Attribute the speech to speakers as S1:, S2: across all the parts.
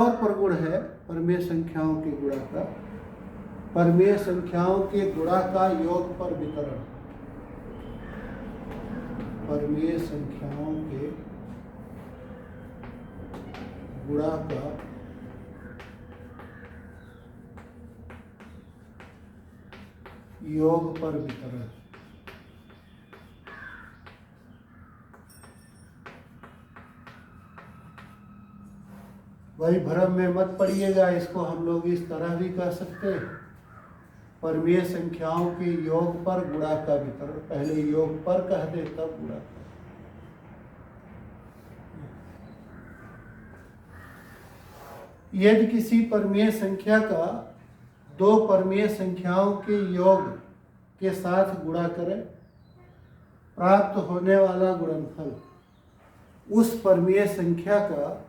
S1: और प्रगुण है परमेय संख्याओं के गुणा का, परमेय संख्याओं के गुणा का योग पर वितरण। परमेय संख्याओं के गुणा का योग पर वितरण। भाई भ्रम में मत पड़िएगा, इसको हम लोग इस तरह भी कह सकते हैं, परमेय संख्याओं के योग पर गुणा का वितरण। पहले योग पर कह दे तब गुणा। यदि किसी परमेय संख्या का दो परमेय संख्याओं के योग के साथ गुणा करें, प्राप्त होने वाला गुणनफल उस परमेय संख्या का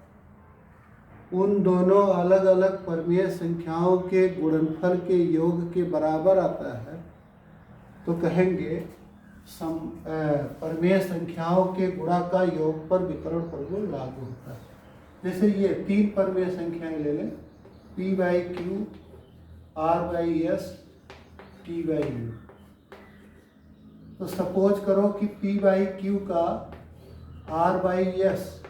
S1: उन दोनों अलग अलग परमेय संख्याओं के गुणनफल के योग के बराबर आता है, तो कहेंगे परमेय संख्याओं के गुणा का योग पर वितरण प्रगुण लागू होता है। जैसे ये तीन परमेय संख्याएं ले लें, P by Q, R by S, T by you. तो सपोज करो कि P बाई क्यू का R बाई एस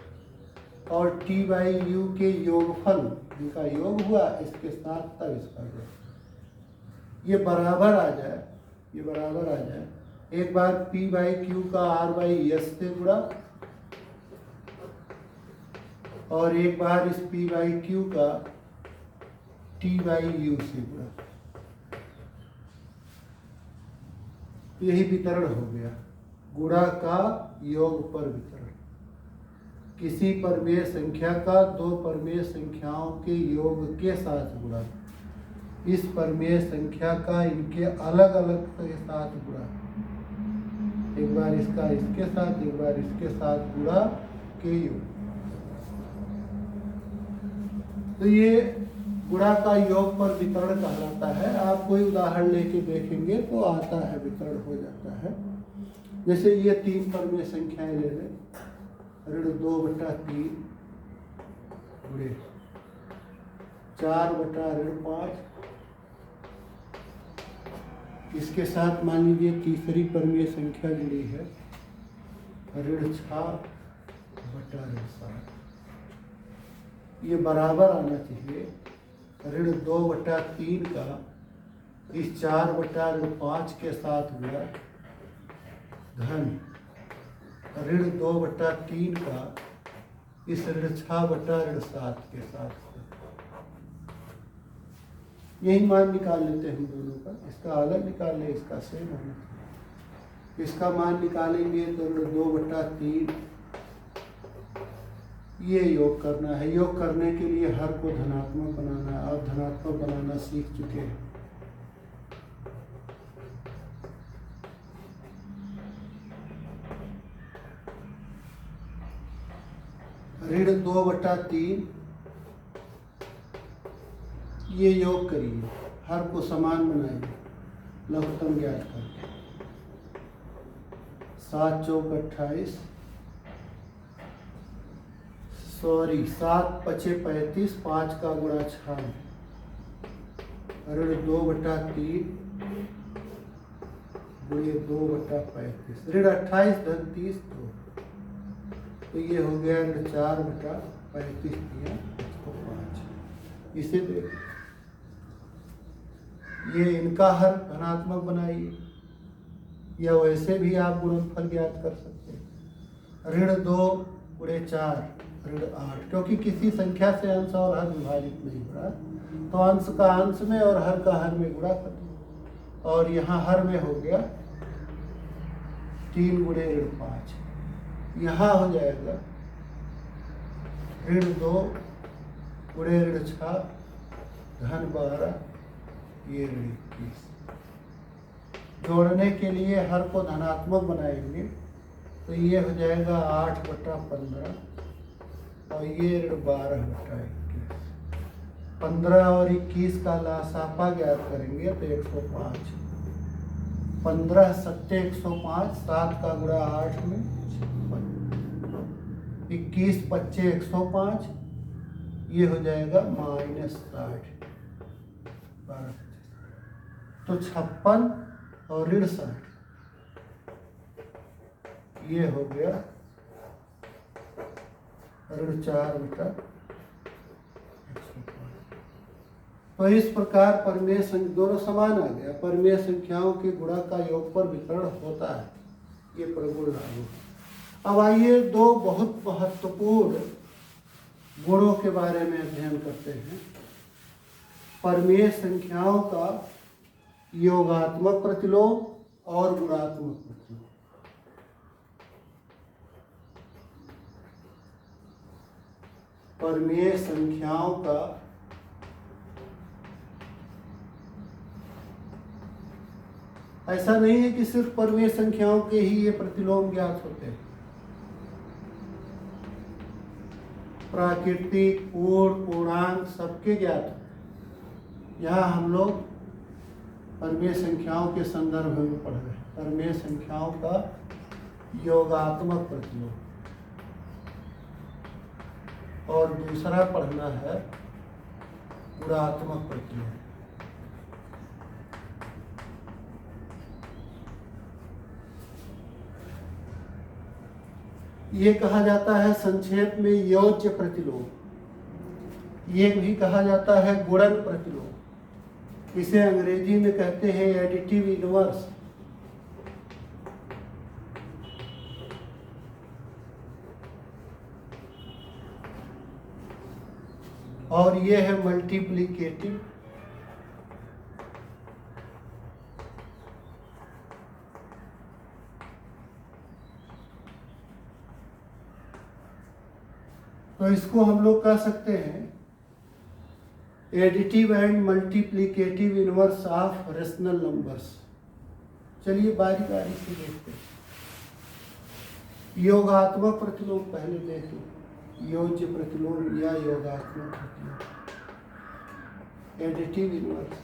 S1: और T बाई यू के योगफल, इनका योग हुआ इसके साथ तब इसका योग, ये बराबर आ जाए, ये बराबर आ जाए। एक बार P बाई क्यू का R बाई एस से गुणा और एक बार इस P बाई क्यू का T बाई यू से गुणा, यही वितरण हो गया, गुणा का योग पर वितरण। किसी परमेय संख्या का दो परमेय संख्याओं के योग के साथ गुणा, इस परमेय संख्या का इनके अलग अलग के साथ गुणा, एक बार इसका इसके साथ, एक बार इसके साथ गुणा के योग। तो ये गुणा का योग पर वितरण कहलाता है। आप कोई उदाहरण लेके देखेंगे तो आता है, वितरण हो जाता है। जैसे ये तीन परमेय संख्याएं ले लें, ऋण 2/3 गुणे 4/5, इसके साथ मान लीजिए तीसरी परमेय संख्या जुड़ी है, ऋण 6/7। ये बराबर आना चाहिए, ऋण 2/3 का इस 4/5 के साथ गुणा, धन ऋण 2/3 का इस ऋण 6/7 के साथ। यही मान निकाल लेते हैं हम दोनों का, इसका अलग निकाल लें, इसका सेम होना चाहिए। इसका मान निकालेंगे तो ऋण 2/3, ये योग करना है। योग करने के लिए हर को धनात्मक बनाना है, आप धनात्मक बनाना सीख चुके हैं। ऋण 2/3, ये योग करिए, हर को समान बनाइए, लघुत्तम ज्ञात करके। 7 चौक 28, 7 पचे 35, 5 का गुणा 6, ऋण 2/3 गुणे 2/35, ऋण 28 धन 30 2, तो ये हो गया ऋण 4/35 दिया 105। इसे देख, ये इनका हर धनात्मक बनाइए, या वैसे भी आप गुणनफल ज्ञात कर सकते हैं। ऋण 2 गुणे 4 ऋण 8, क्योंकि किसी संख्या से अंश और हर विभाजित नहीं हो रहा, तो अंश का अंश में और हर का हर में गुणा कर दो, और यहाँ हर में हो गया 3 गुणे ऋण 5। यहाँ हो जाएगा ऋण 2 गुणे ऋण 6 धन 12, ये ऋण 21। जोड़ने के लिए हर को धनात्मक बनाएंगे तो ये हो जाएगा 8/15, और ये ऋण 12/21। 15 और 21 का लासापा ज्ञात करेंगे तो 105। 15 सत्ते 105, 7 का गुणा 8 में 21 पच्चे 105, ये हो जाएगा -60। तो 56 और ऋण 60, ये हो गया ऋण 4/105। तो इस प्रकार परिमेय दोनों समान आ गया। परिमेय संख्याओं के गुणा का योग पर विकर्ण होता है, ये प्रगुण लागू। अब आइए दो बहुत महत्वपूर्ण गुणों के बारे में अध्ययन करते हैं। परिमेय संख्याओं का योगात्मक प्रतिलोम और गुणात्मक प्रतिलोम। परिमेय संख्याओं का ऐसा नहीं है कि सिर्फ परिमेय संख्याओं के ही ये प्रतिलोम ज्ञात होते हैं। प्राकृतिक, पूर्ण, पूर्णांक सबके ज्ञात होते हैं। यहाँ हम लोग परिमेय संख्याओं के संदर्भ में पढ़ रहे हैं। परिमेय संख्याओं का योगात्मक प्रतिलोम और दूसरा पढ़ना है गुणात्मक प्रतिलोम। ये कहा जाता है संक्षेप में योज्य प्रतिलोम, ये भी कहा जाता है गुणन प्रतिलोम। इसे अंग्रेजी में कहते हैं एडिटिव इनवर्स। और ये है मल्टीप्लिकेटिव। तो इसको हम लोग कह सकते हैं additive and multiplicative inverse of rational numbers. चलिए बारी बारी से देखते हैं। योगात्मक प्रतिलोम पहले देखें। योज्य प्रतिलोम या योगात्मक प्रतिलोम। एडिटिव इनवर्स,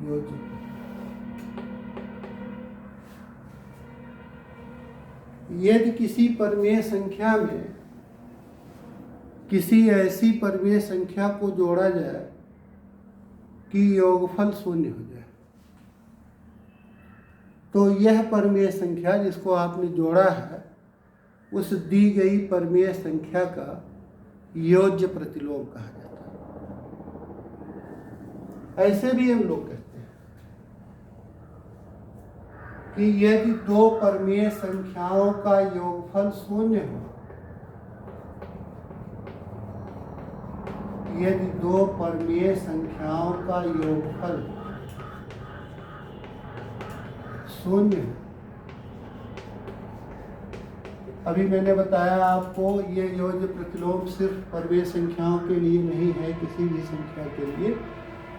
S1: योज्य। यदि किसी परिमेय संख्या में किसी ऐसी परिमेय संख्या को जोड़ा जाए कि योगफल 0 हो जाए, तो यह परिमेय संख्या जिसको आपने जोड़ा है उस दी गई परिमेय संख्या का योज्य प्रतिलोम कहा जाता है। ऐसे भी हम लोग कहते हैं कि यदि दो परिमेय संख्याओं का योगफल 0 हो, यदि दो परिमेय संख्याओं का योगफल 0 हो, अभी मैंने बताया आपको ये योज्य प्रतिलोम सिर्फ परिमेय संख्याओं के लिए नहीं है, किसी भी संख्या के लिए।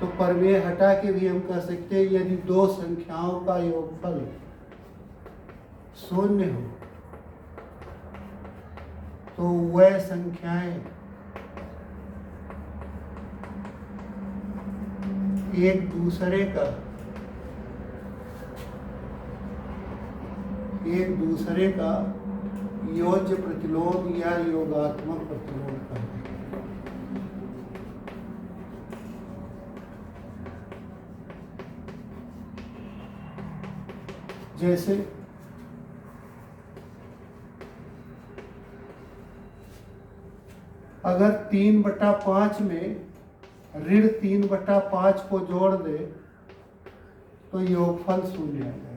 S1: तो परिमेय हटा के भी हम कह सकते हैं यदि दो संख्याओं का योगफल 0 हो तो वह संख्याएं एक दूसरे का योज्य प्रतिलोम या योगात्मक प्रतिलोम कहते हैं। जैसे अगर 3/5 में ऋण 3/5 को जोड़ दे तो योगफल 0 आ जाए।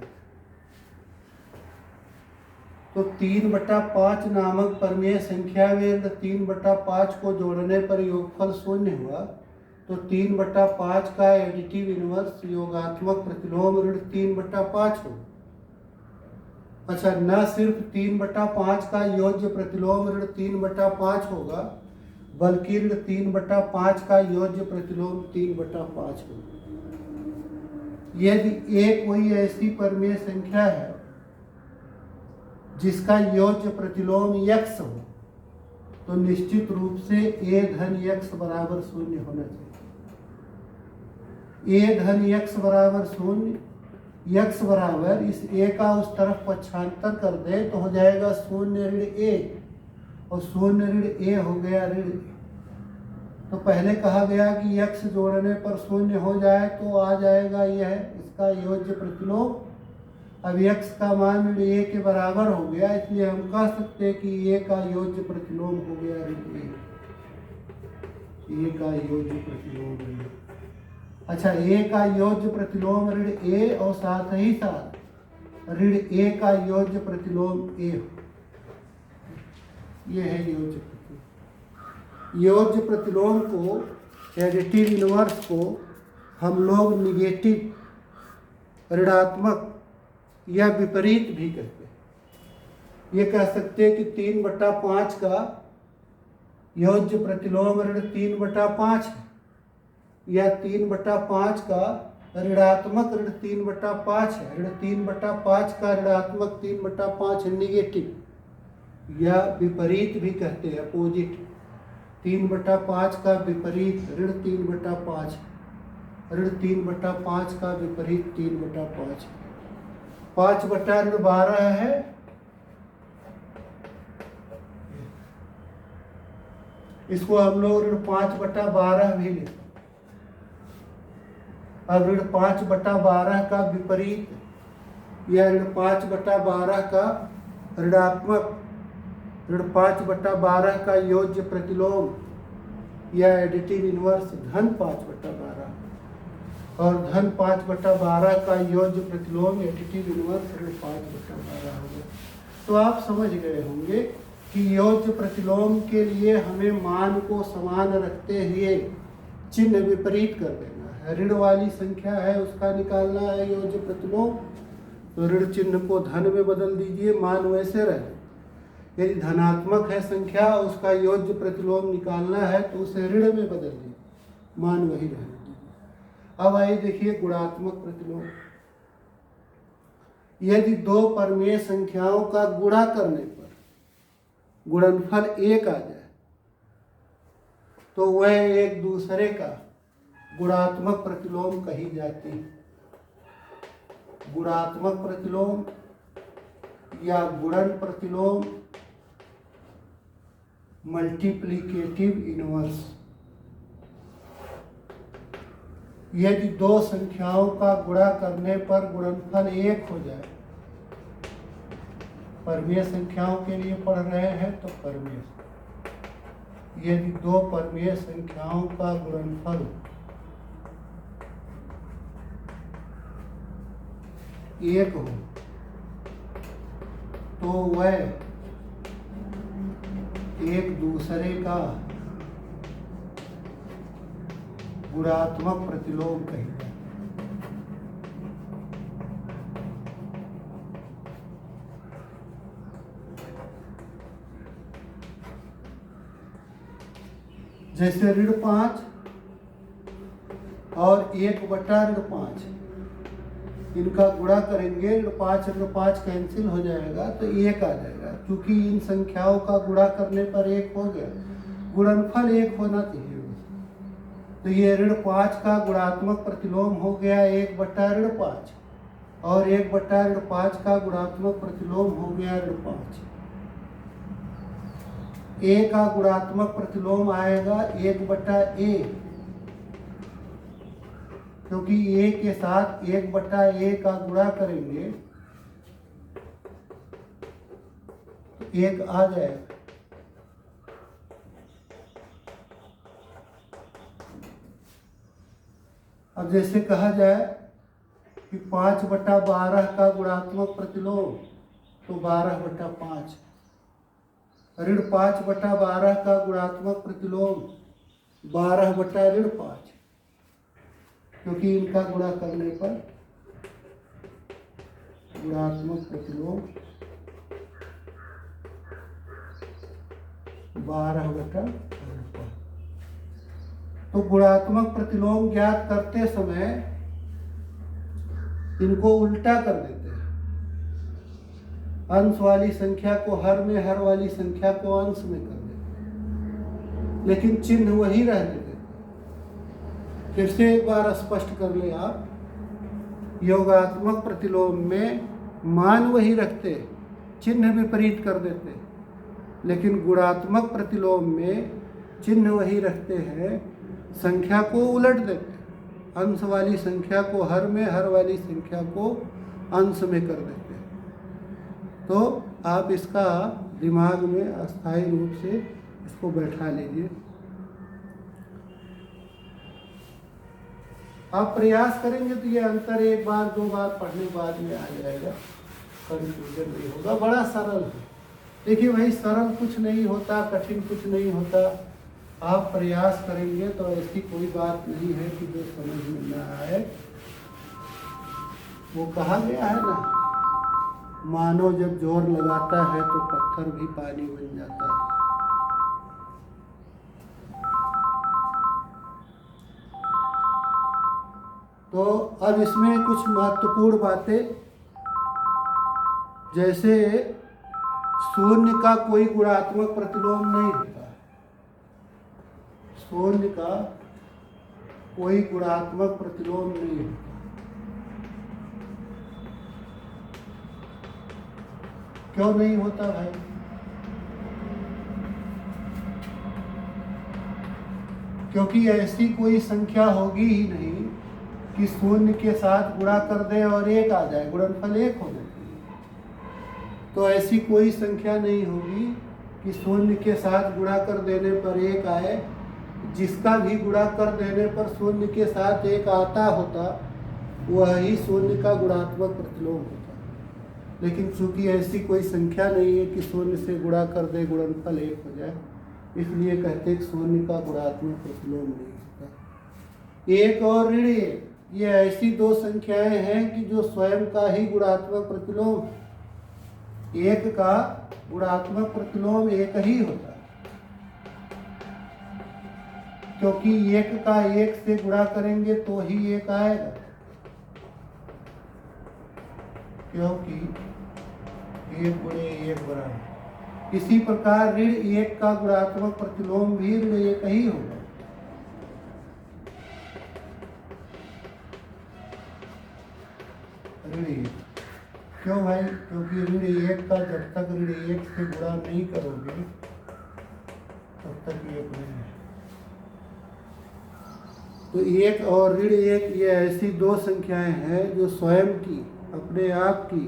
S1: तो 3/5 नामक परिमेय संख्या में 3/5 को जोड़ने पर योगफल 0 हुआ, तो 3/5 का एडिटिव इनवर्स योगात्मक प्रतिलोम ऋण 3/5 हो। अच्छा, न सिर्फ 3/5 का योज्य प्रतिलोम ऋण 3/5 होगा, बल्कि ऋण 3/5 का योज्य प्रतिलोम 3/5 होगा। यदि एक कोई ऐसी परिमेय संख्या है जिसका योज्य प्रतिलोम x हो, तो निश्चित रूप से a धन x बराबर 0 होना चाहिए। a धन x बराबर 0 x बराबर इस a का उस तरफ पक्षांतर कर दे तो हो जाएगा 0 - a, और 0 - a हो गया ऋण। तो पहले कहा गया कि x जोड़ने पर 0 हो जाए तो आ जाएगा यह इसका योज्य प्रतिलोम। अब x का मान ऋण a के बराबर हो गया, इसलिए हम कह सकते हैं कि a का योज्य प्रतिलोम हो गया ऋण a का योज्य प्रतिलोम ऋण। अच्छा, a का योज्य प्रतिलोम ऋण a और साथ ही साथ ऋण a का योज्य प्रतिलोम a, ये है योज्य प्रतिलोम। योज्य प्रतिलोम को, एडिटिव इनवर्स को हम लोग निगेटिव, ऋणात्मक या विपरीत भी कहते हैं। ये कह सकते हैं कि 3/5 का योज्य प्रतिलोम ऋण 3/5 है, या 3/5 का ऋणात्मक ऋण 3/5 है। ऋण 3/5 का ऋणात्मक 3/5 है, निगेटिव या विपरीत भी कहते हैं, अपोजिट। 3/5 का विपरीत ऋण 3/5, ऋण 3/5 का विपरीत 3/5। 5/12 है, इसको हम लोग ऋण 5/12 भी लेते। अब ऋण 5/12 का विपरीत या ऋण 5/12 का ऋणात्मक, ऋण 5/12 का योज्य प्रतिलोम या एडिटिव इनवर्स धन 5/12, और धन 5/12 का योज्य प्रतिलोम एडिटिव इनवर्स ऋण 5/12 होगा। तो आप समझ गए होंगे कि योज्य प्रतिलोम के लिए हमें मान को समान रखते हुए चिन्ह विपरीत कर देना है। ऋण वाली संख्या है उसका निकालना है योज्य प्रतिलोम, तो ऋण चिन्ह को धन में बदल दीजिए, मान वैसे रहे। यदि धनात्मक है संख्या, उसका योज्य प्रतिलोम निकालना है तो उसे ऋण में बदल दीजिए, मान वही रहे। अब आइए देखिए गुणात्मक प्रतिलोम। यदि दो परमेय संख्याओं का गुणा करने पर गुणनफल 1 आ जाए तो वह एक दूसरे का गुणात्मक प्रतिलोम कही जाती है। गुणात्मक प्रतिलोम या गुणन प्रतिलोम, मल्टीप्लिकेटिव इनवर्स। यदि दो संख्याओं का गुणा करने पर गुणनफल 1 हो जाए, परमेय संख्याओं के लिए पढ़ रहे हैं तो परमेय, यदि दो परमेय संख्याओं का गुणनफल 1 हो तो वह एक दूसरे का गुणात्मक प्रतिलोम कहेगा। जैसे ऋण 5 और 1/5, इनका गुणा करेंगे, ऋण 5 कैंसिल हो जाएगा तो 1 आ जाएगा। क्योंकि इन संख्याओं का गुणा करने पर 1 हो गया, गुणनफल 1 होना चाहिए। तो ये ऋण 5 का गुणात्मक प्रतिलोम हो गया 1/5, और 1/5 का गुणात्मक प्रतिलोम हो गया ऋण 5। a का गुणात्मक प्रतिलोम आएगा 1/a, क्योंकि a के साथ 1/a का गुणा करेंगे तो 1 आ जाएगा। अब जैसे कहा जाए कि 5/12 का गुणात्मक प्रतिलोम तो 12/5, ऋण 5/12 का गुणात्मक प्रतिलोम 12/5, क्योंकि इनका गुणा करने पर गुणात्मक प्रतिलोम 12/5। तो गुणात्मक प्रतिलोम ज्ञात करते समय इनको उल्टा कर देते हैं। अंश वाली संख्या को हर में, हर वाली संख्या को अंश में कर देते हैं, लेकिन चिन्ह वही रहने देते हैं। फिर से एक बार स्पष्ट कर ले आप योगात्मक प्रतिलोम में मान वही रखते, चिन्ह विपरीत कर देते, लेकिन गुणात्मक प्रतिलोम में चिन्ह वही रखते हैं, संख्या को उलट देते, अंश वाली संख्या को हर में, हर वाली संख्या को अंश में कर देते हैं। तो आप इसका दिमाग में अस्थायी रूप से इसको बैठा लीजिए। आप प्रयास करेंगे तो ये अंतर एक बार दो बार पढ़ने बाद में आ जाएगा, कंफ्यूजन नहीं होगा, बड़ा सरल है। देखिए भाई, सरल कुछ नहीं होता, कठिन कुछ नहीं होता। आप प्रयास करेंगे तो ऐसी कोई बात नहीं है कि जो समझ में ना आए। वो कहा गया है ना, मानो जब जोर लगाता है तो पत्थर भी पानी बन जाता है। तो अब इसमें कुछ महत्वपूर्ण बातें, जैसे शून्य का कोई गुणात्मक प्रतिलोम नहीं होता, शून्य का कोई गुणात्मक प्रतिलोम नहीं होता। क्यों नहीं होता भाई? क्योंकि ऐसी कोई संख्या होगी ही नहीं कि शून्य के साथ गुणा कर दे और एक आ जाए, गुणनफल एक हो जाए। तो ऐसी कोई संख्या नहीं होगी कि शून्य के साथ गुणा कर देने पर एक आए। जिसका भी गुणा कर देने पर शून्य के साथ एक आता होता, वह ही शून्य का गुणात्मक प्रतिलोम होता। लेकिन चूंकि ऐसी कोई संख्या नहीं है कि शून्य से गुणा कर दे गुणनफल एक हो जाए, इसलिए कहते हैं शून्य का गुणात्मक प्रतिलोम नहीं होता। एक और ऋण एक, ये ऐसी दो संख्याएं हैं कि जो स्वयं का ही गुणात्मक प्रतिलोम, एक का गुणात्मक प्रतिलोम एक ही होता है, क्योंकि एक का एक से गुणा करेंगे तो ही एक आएगा, क्योंकि एक गुणे एक बराबर। इसी प्रकार ऋण एक का गुणात्मक प्रतिलोम भी ऋण एक ही होगा। ऋण एक क्यों भाई? क्योंकि ऋण एक का जब तक ऋण एक से गुणा नहीं करोगे तब तक एक नहीं है। तो एक और ऋण एक, ये ऐसी दो संख्याएं हैं जो स्वयं की, अपने आप की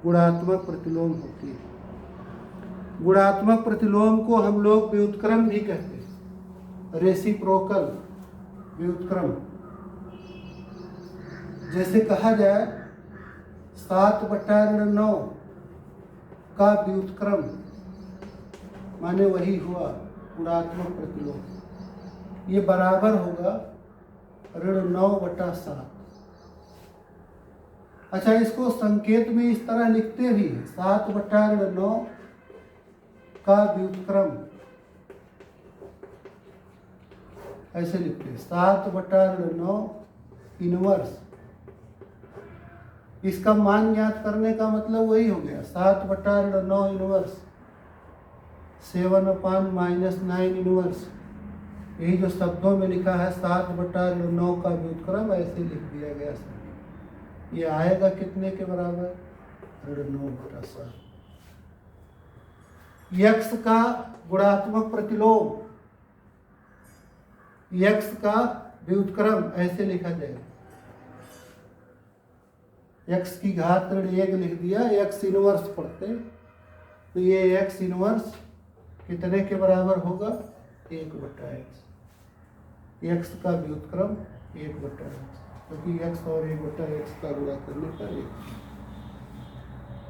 S1: गुणात्मक प्रतिलोम होती है। गुणात्मक प्रतिलोम को हम लोग व्युत्क्रम भी कहते हैं, रेसिप्रोकल व्युत्क्रम। जैसे कहा जाए 7/9 का व्युत्क्रम, माने वही हुआ गुणात्मक प्रतिलोम। ये बराबर होगा ऋण 9/7। अच्छा, इसको संकेत में इस तरह लिखते भी हैं, 7/9 का व्युत्क्रम, ऐसे लिखते हैं 7/9 इनवर्स। इसका मान ज्ञात करने का मतलब वही हो गया, 7/9 इनवर्स, 7/-9 इनवर्स। यही जो शब्दों में लिखा है 7/9 का व्युत्क्रम, ऐसे लिख दिया गया सर। ये आएगा कितने के बराबर? ऋण 9/7। यक्ष का गुणात्मक प्रतिलोम, यक्ष का व्युत्क्रम ऐसे लिखा जाएगा, एक्स की घात ऋण 1 लिख दिया, एक्स इनवर्स पढ़ते, तो ये एक्स इनवर्स कितने के बराबर होगा? 1/x। एक्स का व्युत्क्रम 1/x, क्योंकि एक्स और 1/x का गुणा करने पर 1।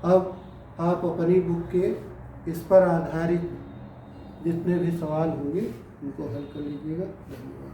S1: अब आप अपनी बुक के इस पर आधारित जितने भी सवाल होंगे उनको हल कर लीजिएगा। धन्यवाद।